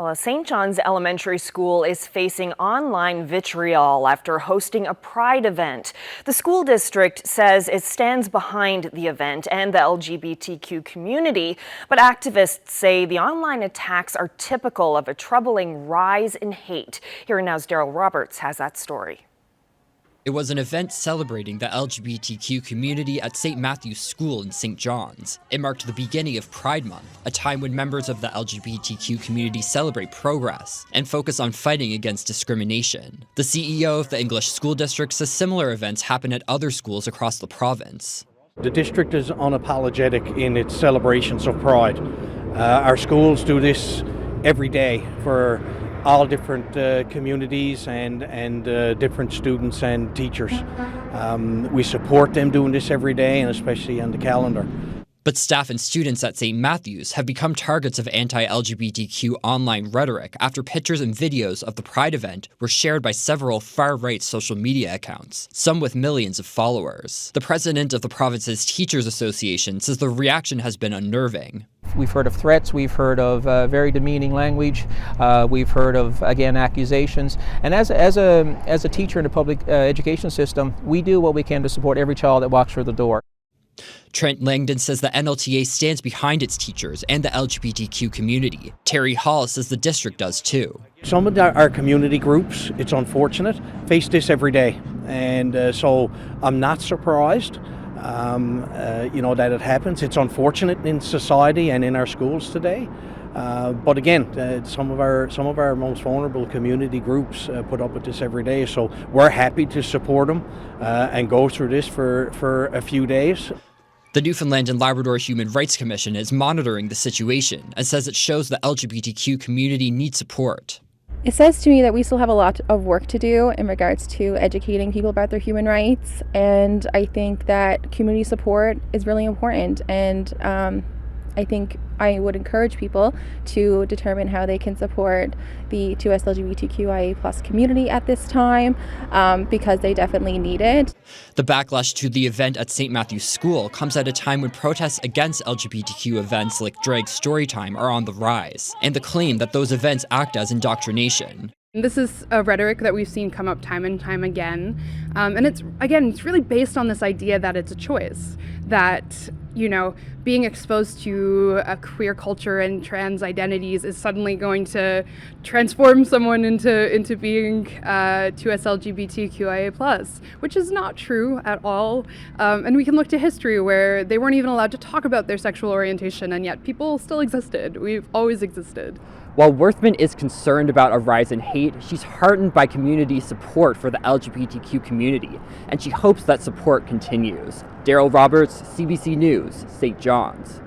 Well, a St. John's Elementary School is facing online vitriol after hosting a pride event. The school district says it stands behind the event and the LGBTQ community, but activists say the online attacks are typical of a troubling rise in hate. Here Now's Daryl Roberts has that story. It was an event celebrating the LGBTQ community at St. Matthew's School in St. John's. It marked the beginning of Pride Month, a time when members of the LGBTQ community celebrate progress and focus on fighting against discrimination. The CEO of the English School District says similar events happen at other schools across the province. The district is unapologetic in its celebrations of Pride. Our schools do this every day for all different communities and different students and teachers. We support them doing this every day, and especially on the calendar. But staff and students at St. Matthew's have become targets of anti-LGBTQ online rhetoric after pictures and videos of the Pride event were shared by several far-right social media accounts, some with millions of followers. The president of the province's Teachers Association says the reaction has been unnerving. We've heard of threats, we've heard of very demeaning language, we've heard of, again, accusations. And as a teacher in the public education system, we do what we can to support every child that walks through the door. Trent Langdon says the NLTA stands behind its teachers and the LGBTQ community. Terry Hall says the district does too. Some of our community groups, it's unfortunate, face this every day. And so I'm not surprised that it happens. It's unfortunate in society and in our schools today. But again, some of our most vulnerable community groups put up with this every day. So we're happy to support them and go through this for a few days. The Newfoundland and Labrador Human Rights Commission is monitoring the situation and says it shows the LGBTQ community needs support. It says to me that we still have a lot of work to do in regards to educating people about their human rights, and I think that community support is really important, and I think I would encourage people to determine how they can support the 2S LGBTQIA+ community at this time because they definitely need it. The backlash to the event at St. Matthew's School comes at a time when protests against LGBTQ events like Drag Storytime are on the rise, and the claim that those events act as indoctrination. This is a rhetoric that we've seen come up time and time again. And it's really based on this idea that it's a choice, that, being exposed to a queer culture and trans identities is suddenly going to transform someone into being 2S LGBTQIA+, which is not true at all. And we can look to history where they weren't even allowed to talk about their sexual orientation, and yet people still existed. We've always existed. While Worthman is concerned about a rise in hate, she's heartened by community support for the LGBTQ community, and she hopes that support continues. Daryl Roberts, CBC News, St. John's.